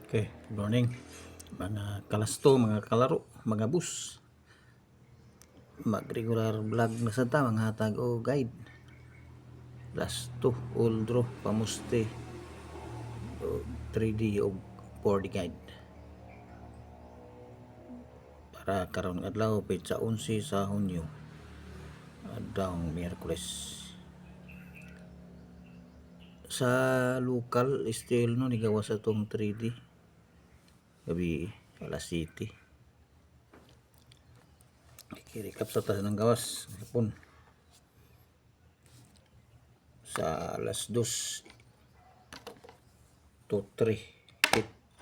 Okay, good morning mga kalasto, mga kalaro, mga bus. Mag-regular vlog na sa ta, mga hatag o guide. Lasto, uldro, pamuste, o 3D o 4D guide. Para karon adlaw petsa 11 sa Hunyo. Adlawng Miyerkules. Sa lokal still no nigawa sa tong 3D. Gabi alas 7. Kirikap sa taas ng gawas hapon. Sa alas 2 to 3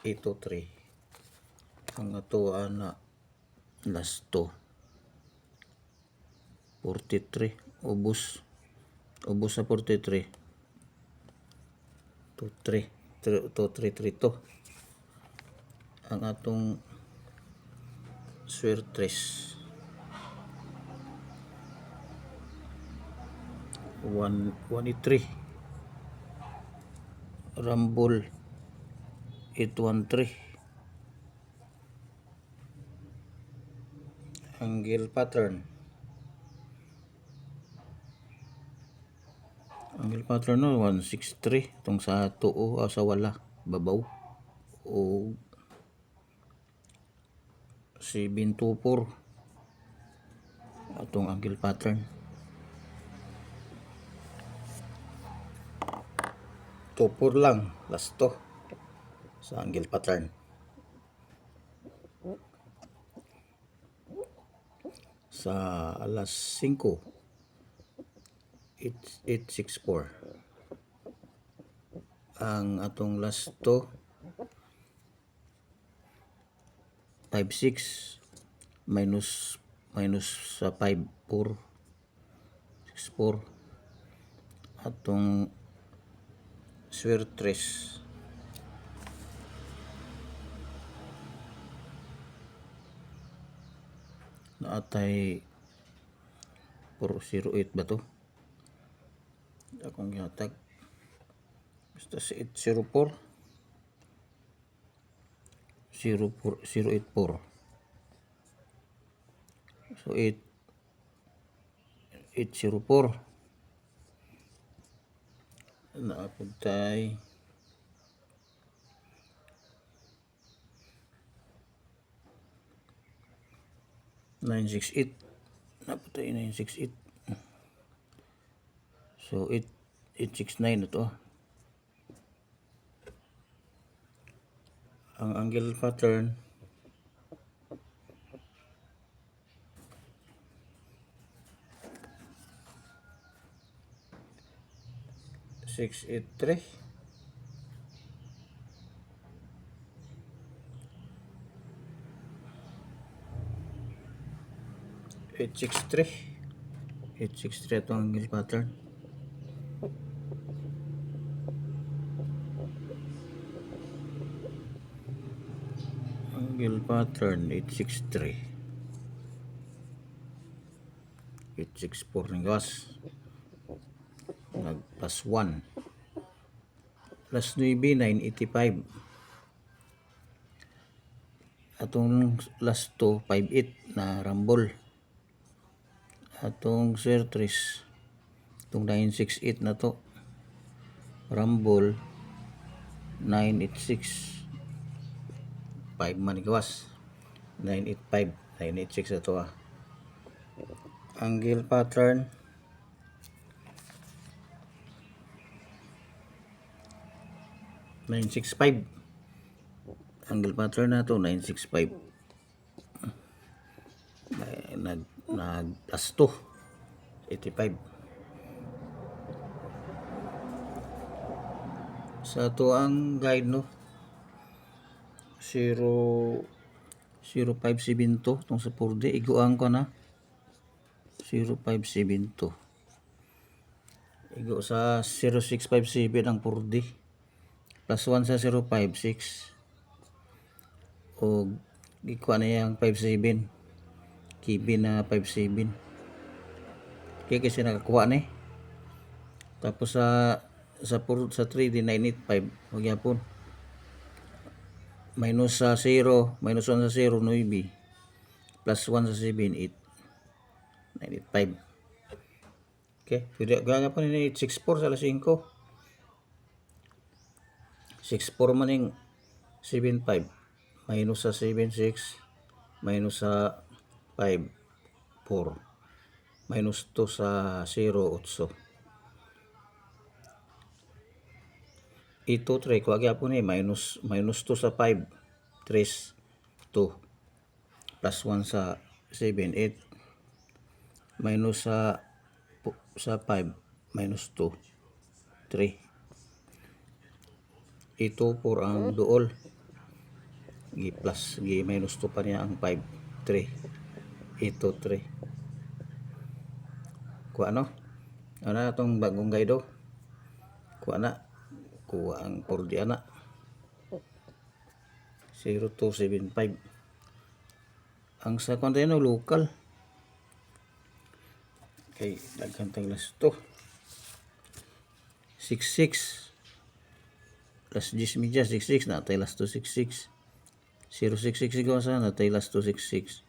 8 to 3 ang ato na last to 43 ubos sa 43 to 3 to 332 ang atong swertres 113 Rumble 813 angle pattern no 163 tong sa tuo o sa wala babaw o 724 atong angle pattern 24 lang last to sa angle pattern. Sa alas 5 864 ang atong last to 56 minus sa 54 64 atong swertres naatay 408 ba to akong gihatag basta si 804 084 so 804 naapod tay 968 naapod tay 968 so 869 na to ang angle pattern 683 863 atong angle pattern angle pattern 863 864 ng gawas nag plus 1 plus 9 985 atong last to 58 na rumble atong swertres itong 968 na to rumble 986 5 man gawas 985 986 ato angle pattern 965 angle pattern na to 965 nag plus 2 85 sa to ang guide no 0572 tong sa 4D iguang ko na 0572 igo sa 0657 ang 4D plus 1 sa 056 o ikuha na yung 57 kibi na 57 kaya kasi nakakuha na tapos sa 3D 985 magyapon minus sa 0, minus 1 sa 0, 9, plus 1 sa 7, 8, 985. Okay, pwede gaya pa ni 864 sa alas 5. 64 man yung 75, minus sa 76, minus sa 5, 4, minus 2 sa 0, 8. Ito 3, kuha po ni minus 2 sa 5, 3, 2, plus 1 sa 7, 8, minus sa 5, minus 2, 3. Ito 4 ang duol, gi plus, gi minus 2 pa niya ang 5, 3. Ito 3. Kuha no? Ano na itong bagong guide? Kuha na. Kuha ang 4D ana. 0275. Ang sa konteno local. Okay, daghan tang last to. 66. Last 10 media 66 na tay last to 66. 066 ikaw sa na tay last to 66.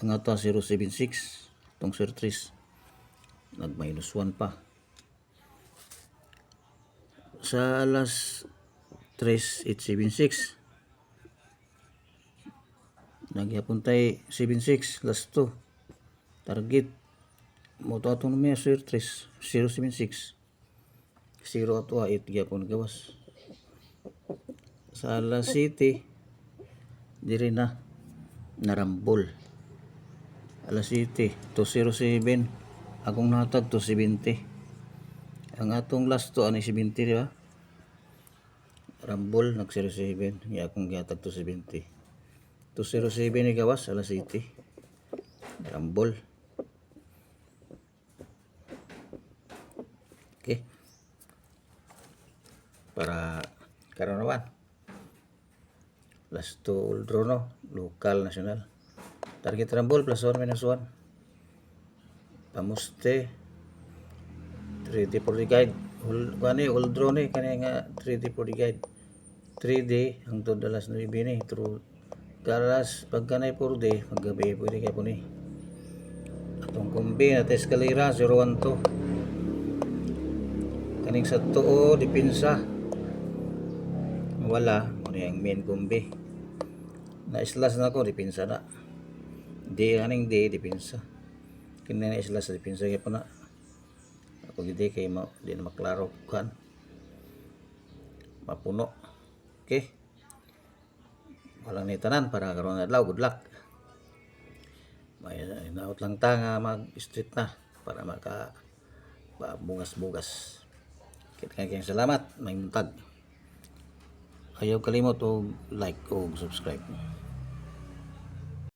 Ang ato 076 tong sir 3 nag minus 1 pa. Sa alas 3876 nagyapon tay 76 last 2 target mo to atong numero sir 3 076 0 ato 8 gyapon gawas. Sa alas city diri na narambol alas city 207 akong natag 270. Ang atong last to ani 70 di ba? Rambol nag 07 ya akong gihatag 270. 207 ni gawas alas city. Rambol. Okay. Para karon naman. Last to ultro no, local national. Target rambol plus 1 minus 1. Pamuste 3D for the guide. Kani old draw ni kani nga 3D for the guide. 3D hangtod alas 9 ni through garas pagkanay 4D maggabi pwede kay po ni. Atong kumbi na eskalera 012. Kaning sa tuo depensa. Wala mo ang main kumbi. Na islas na ko depensa na. Di kaning di depensa. Kini na islas sa depensa kay po na. Pag hindi kay di na maklaro kan mapuno. Okay, walang nitanan para karon adlaw. Good luck. May naot lang ta nga mag street na para maka bugas-bugas. Kaya salamat may muntag. Ayaw kalimot og like o subscribe.